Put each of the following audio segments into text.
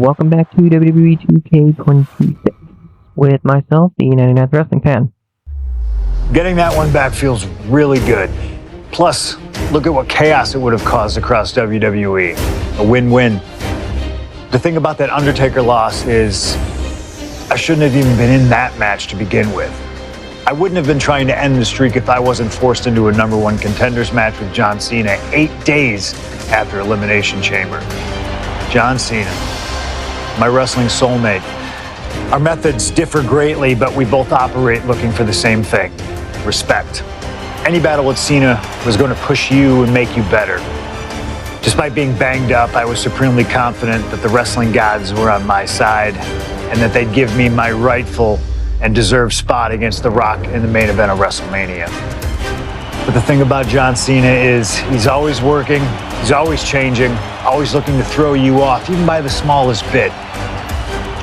welcome back to WWE 2K26 with myself, the 99th Wrestling Fan. Getting that one back feels really good. Plus, look at what chaos it would have caused across WWE. A win-win. The thing about that Undertaker loss is I shouldn't have even been in that match to begin with. I wouldn't have been trying to end the streak if I wasn't forced into a #1 contenders match with John Cena 8 days after Elimination Chamber. John Cena, my wrestling soulmate. Our methods differ greatly, but we both operate looking for the same thing: respect. Any battle with Cena was going to push you and make you better. Despite being banged up, I was supremely confident that the wrestling gods were on my side and that they'd give me my rightful and deserved spot against The Rock in the main event of WrestleMania. But the thing about John Cena is he's always working, he's always changing, always looking to throw you off, even by the smallest bit.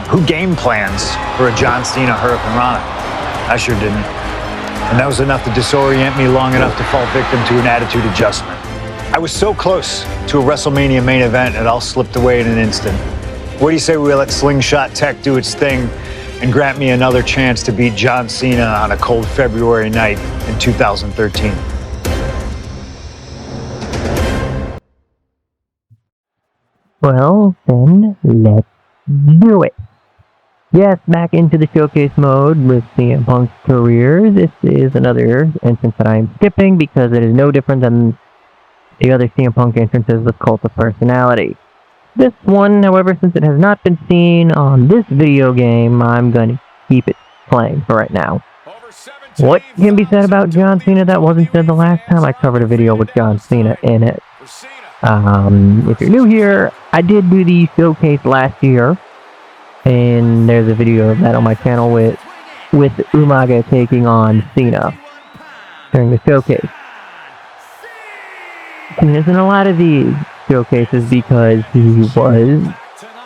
Who game plans for a John Cena hurricanrana? I sure didn't. And that was enough to disorient me long enough to fall victim to an attitude adjustment. I was so close to a WrestleMania main event, it all slipped away in an instant. What do you say we let Slingshot Tech do its thing and grant me another chance to beat John Cena on a cold February night in 2013? Well, then, let's do it. Yes, back into the showcase mode with CM Punk's career. This is another entrance that I am skipping because it is no different than the other CM Punk entrances with Cult of Personality. This one, however, since it has not been seen on this video game, I'm going to keep it playing for right now. What can be said about John Cena that wasn't said the last time I covered a video with John Cena in it? If you're new here, I did do the showcase last year, and there's a video of that on my channel with Umaga taking on Cena during the showcase. Cena's in a lot of these showcases because he was,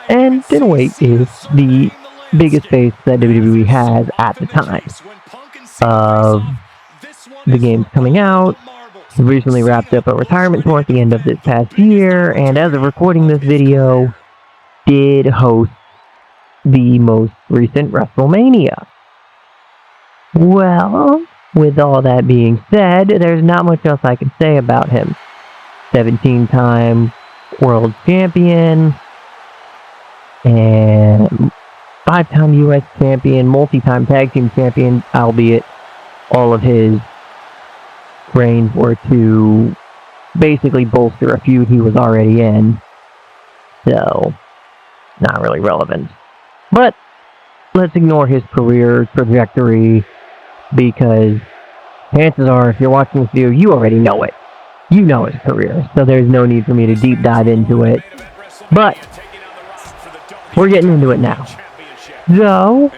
and in a way is, the biggest face that WWE has at the time of the games coming out. He recently wrapped up a retirement tour at the end of this past year, and as of recording this video, did host the most recent WrestleMania. Well, with all that being said, there's not much else I can say about him. 17-time world champion, and 5-time U.S. champion, multi-time tag team champion, albeit all of his reigns were to basically bolster a feud he was already in, so not really relevant. But let's ignore his career trajectory, because chances are, if you're watching this video, you already know it. You know his career, so there's no need for me to deep dive into it. But we're getting into it now. So,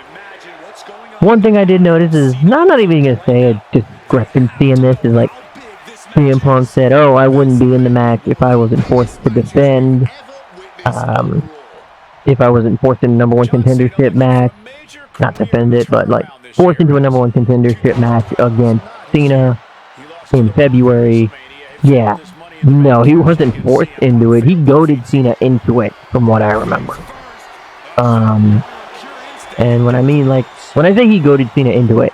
one thing I did notice is, I'm not even going to say a discrepancy in this, is like, CM Punk said, oh, I wouldn't be in the match if I wasn't forced to defend, if I wasn't forced in a #1 contendership match, not defend it, but like, forced into a #1 contendership match against Cena in February. Yeah, no, he wasn't forced into it. He goaded Cena into it, from what I remember. And when I mean, like, when I say he goaded Cena into it,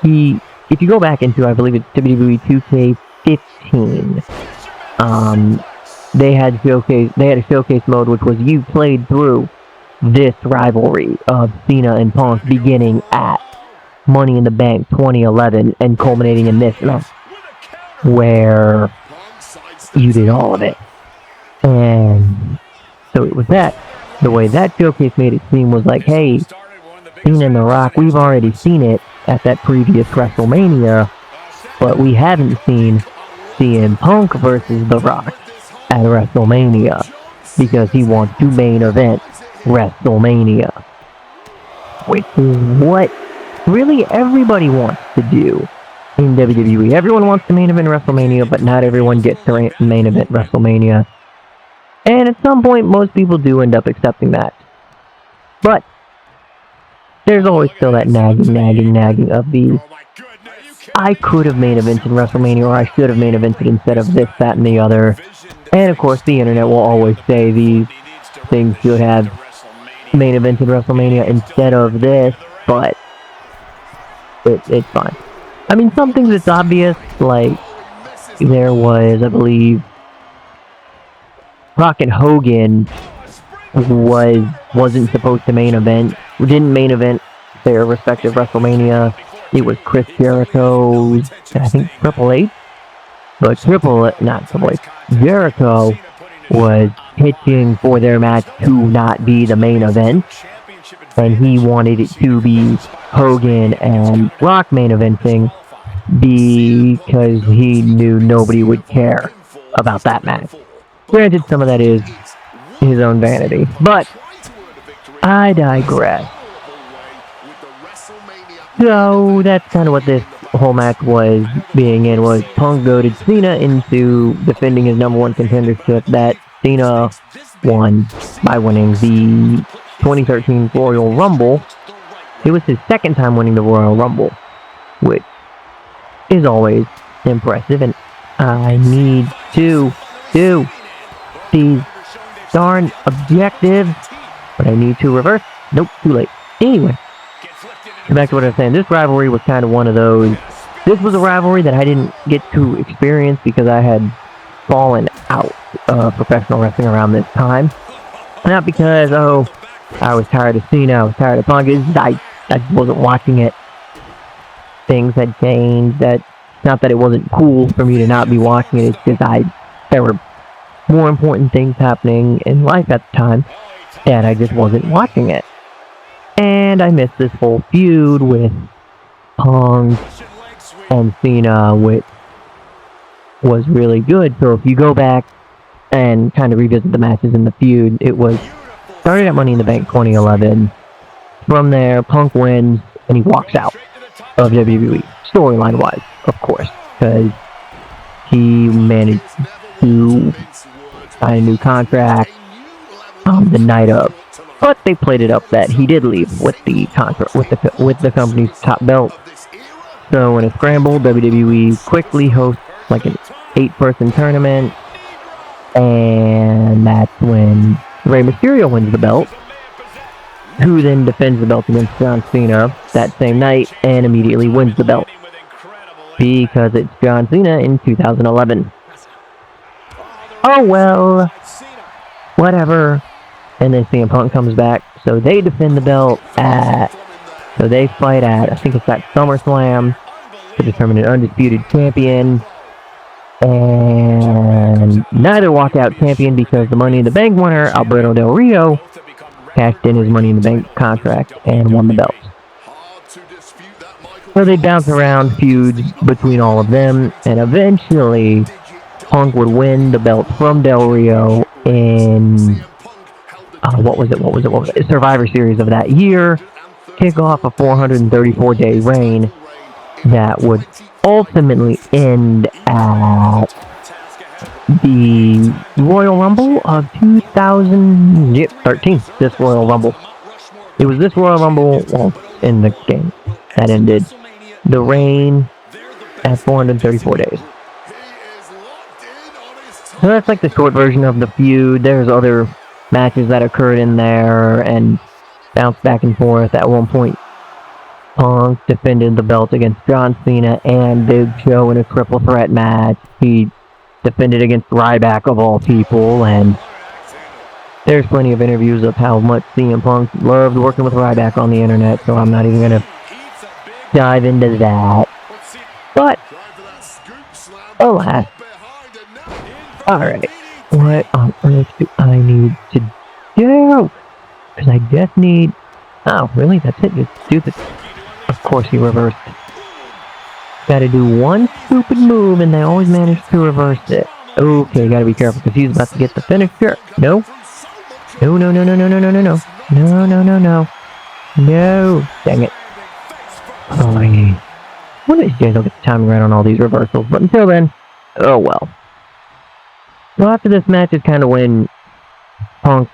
if you go back into, I believe it's WWE 2K15, they had a showcase mode, which was you played through this rivalry of Cena and Punk beginning at Money in the Bank 2011 and culminating in this match, where you did all of it. And so it was that. The way that showcase made it seem was like, hey, Cena and The Rock, we've already seen it at that previous WrestleMania, but we haven't seen CM Punk versus The Rock at WrestleMania, because he wants to main event WrestleMania, which is what really everybody wants to do in WWE. Everyone wants to main event WrestleMania, but not everyone gets to main event WrestleMania. And at some point, most people do end up accepting that. But there's always still that nagging of the, I could have main evented WrestleMania, or I should have main evented instead of this, that, and the other. And of course, the internet will always say these things should have main evented WrestleMania instead of this, but it's fine. I mean, some things it's obvious, like there was, I believe, Rock and Hogan wasn't supposed to didn't main event their respective WrestleMania. It was Chris Jericho's, I think, Triple H, but not Triple H, Jericho was pitching for their match to not be the main event, and he wanted it to be Hogan and Rock main eventing because he knew nobody would care about that match. Granted, some of that is his own vanity, but I digress. So that's kind of what this whole match was Punk goaded Cena into defending his #1 contendership that Cena won by winning the 2013 Royal Rumble. It was his second time winning the Royal Rumble, which is always impressive, and I need to do these darn objectives, but I need to reverse. Nope, too late. Anyway, back to what I was saying. This rivalry was kind of one of those. This was a rivalry that I didn't get to experience because I had fallen out of professional wrestling around this time. Not because, I was tired of Cena, I was tired of Punk. I wasn't watching it. Things had changed. Not that it wasn't cool for me to not be watching it. It's just there were more important things happening in life at the time, and I just wasn't watching it. And I missed this whole feud with Punk and Cena, which was really good. So if you go back and kind of revisit the matches in the feud, it started at Money in the Bank 2011. From there, Punk wins, and he walks out of WWE, storyline-wise, of course, because he managed to sign a new contract the night of. But they played it up that he did leave with the contract with the company's top belt. So in a scramble, WWE quickly hosts like an 8-person tournament, and that's when Rey Mysterio wins the belt, who then defends the belt against John Cena that same night and immediately wins the belt because it's John Cena in 2011. Oh well, whatever. And then CM Punk comes back, so they defend the belt so they fight at, I think it's at SummerSlam to determine an undisputed champion. And neither walk out champion because the Money in the Bank winner, Alberto Del Rio, cashed in his Money in the Bank contract and won the belt. So they bounce around feuds between all of them, and eventually Punk would win the belt from Del Rio in what was it? Survivor Series of that year, kick off a 434-day reign that would ultimately end at the Royal Rumble of 2013. This Royal Rumble. It was this Royal Rumble, in the game, that ended the reign at 434 days. So that's like the short version of the feud. There's other matches that occurred in there and bounced back and forth. At one point, Punk defended the belt against John Cena and Big Show in a triple threat match. He defended against Ryback of all people, and there's plenty of interviews of how much CM Punk loved working with Ryback on the internet, so I'm not even going to dive into that. But, alas. Alright, what on earth do I need to do? Because I just need... Oh, really? That's it? Just do this. Of course he reversed. Gotta do one stupid move and they always manage to reverse it. Okay, gotta be careful because he's about to get the finisher. No. No. No. Dang it. Oh, one of these days I'll get the timing right on all these reversals, but until then, oh well. So after this match is kind of when Punk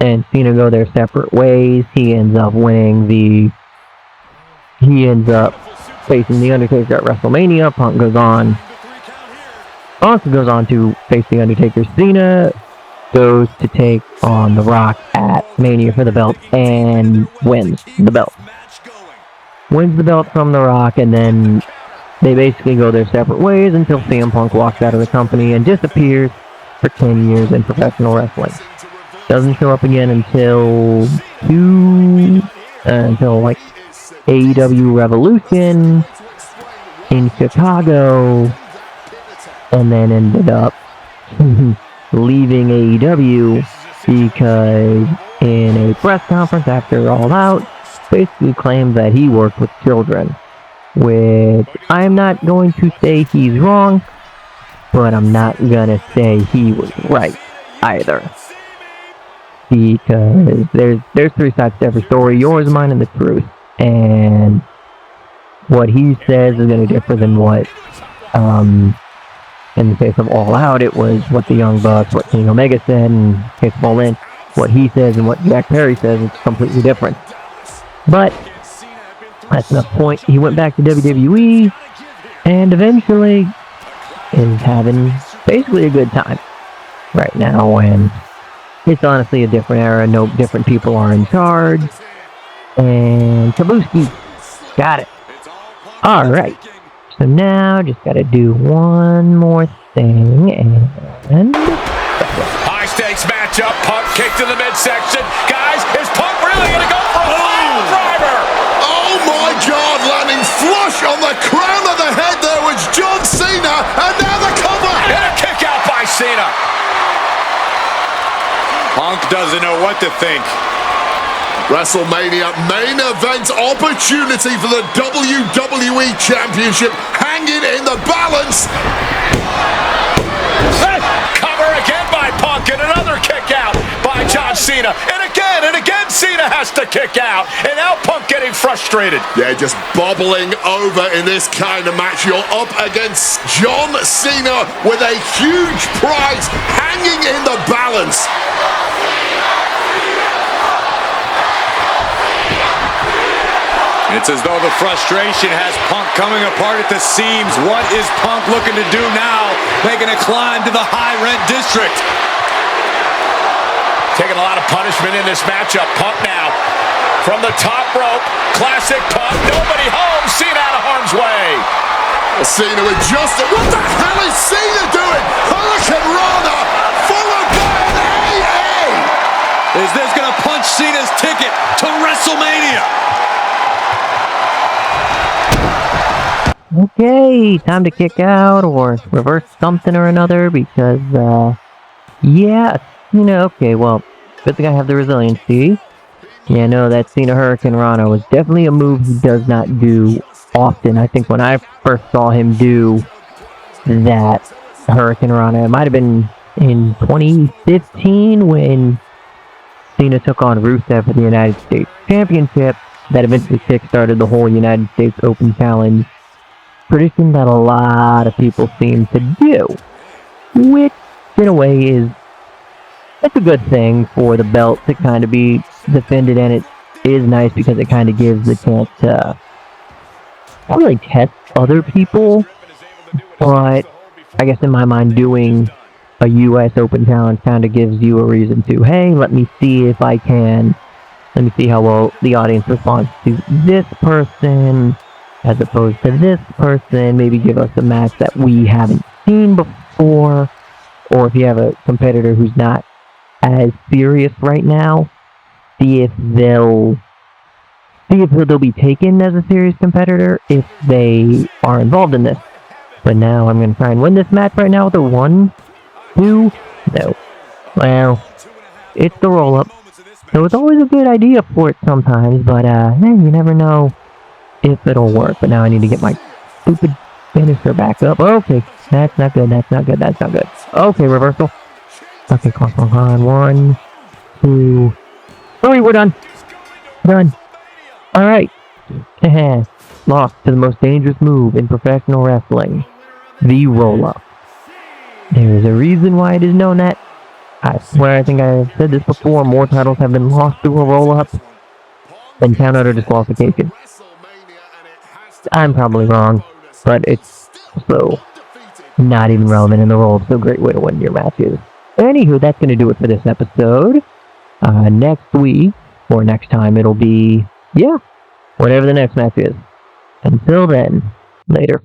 and Cena go their separate ways. He ends up facing The Undertaker at WrestleMania. Punk goes on to face The Undertaker. Cena goes to take on The Rock at Mania for the belt and wins the belt. Wins the belt from The Rock, and then they basically go their separate ways until CM Punk walks out of the company and disappears for 10 years in professional wrestling. Doesn't show up again until like AEW Revolution in Chicago, and then ended up leaving AEW because in a press conference after All Out, basically claimed that he worked with children, which I'm not going to say he's wrong, but I'm not gonna say he was right either. Because there's three sides to every story, yours, mine, and the truth. And what he says is going to differ than what, in the case of All Out, it was what the Young Bucks, what King Omega said, and in the case of All In, what he says and what Jack Perry says is completely different. But that's enough point. He went back to WWE, and eventually is having basically a good time right now, and it's honestly a different era. No different people are in charge. And Kabuski. Got it. Alright. So now just gotta do one more thing and high stakes matchup. Punk kicked to the midsection. Guys, is Punk really gonna go for a final driver? Oh my God, landing flush on the crown of the head there was John Cena, and now the cover. And a kick out by Cena. Punk doesn't know what to think. WrestleMania main event opportunity for the WWE Championship hanging in the balance. Cover again by Punk, and another kick out by John Cena. And again Cena has to kick out. And now Punk getting frustrated. Yeah, just bobbling over in this kind of match. You're up against John Cena with a huge prize hanging in the balance. It's as though the frustration has Punk coming apart at the seams. What is Punk looking to do now? Making a climb to the high-rent district. Taking a lot of punishment in this matchup. Punk now from the top rope. Classic Punk. Nobody home. Cena out of harm's way. Cena adjusted. What the hell is Cena doing? Hurricane Rana followed by an AA. Is this going to punch Cena's ticket to WrestleMania? okay, time to kick out or reverse something or another because, yeah, okay, well, good thing I have the resiliency. Yeah, no, that Cena Hurricane Rana was definitely a move he does not do often. I think when I first saw him do that Hurricane Rana, it might have been in 2015 when Cena took on Rusev for the United States Championship. That eventually kick-started the whole United States Open Challenge tradition that a lot of people seem to do, which in a way it's a good thing for the belt to kind of be defended, and it is nice because it kind of gives the chance to not really test other people, but I guess in my mind doing a US Open Challenge kind of gives you a reason to, hey, let me see how well the audience responds to this person as opposed to this person, maybe give us a match that we haven't seen before, or if you have a competitor who's not as serious right now, see if they'll be taken as a serious competitor if they are involved in this. But now I'm going to try and win this match right now with a 1, 2, no. Well, it's the roll-up, so it's always a good idea for it sometimes, but you never know if it'll work. But now I need to get my stupid finisher back up. Okay, that's not good. Okay, reversal. Okay, come on. 1, 2, 3. We're done. Alright. Lost to the most dangerous move in professional wrestling. The roll-up. There's a reason why it is known that. I swear I think I've said this before. More titles have been lost through a roll-up than count out or disqualification. I'm probably wrong, but it's also not even relevant in the roll-up. It's a great way to win your matches. Anywho, that's going to do it for this episode. Next week, or next time, it'll be, whatever the next match is. Until then, later.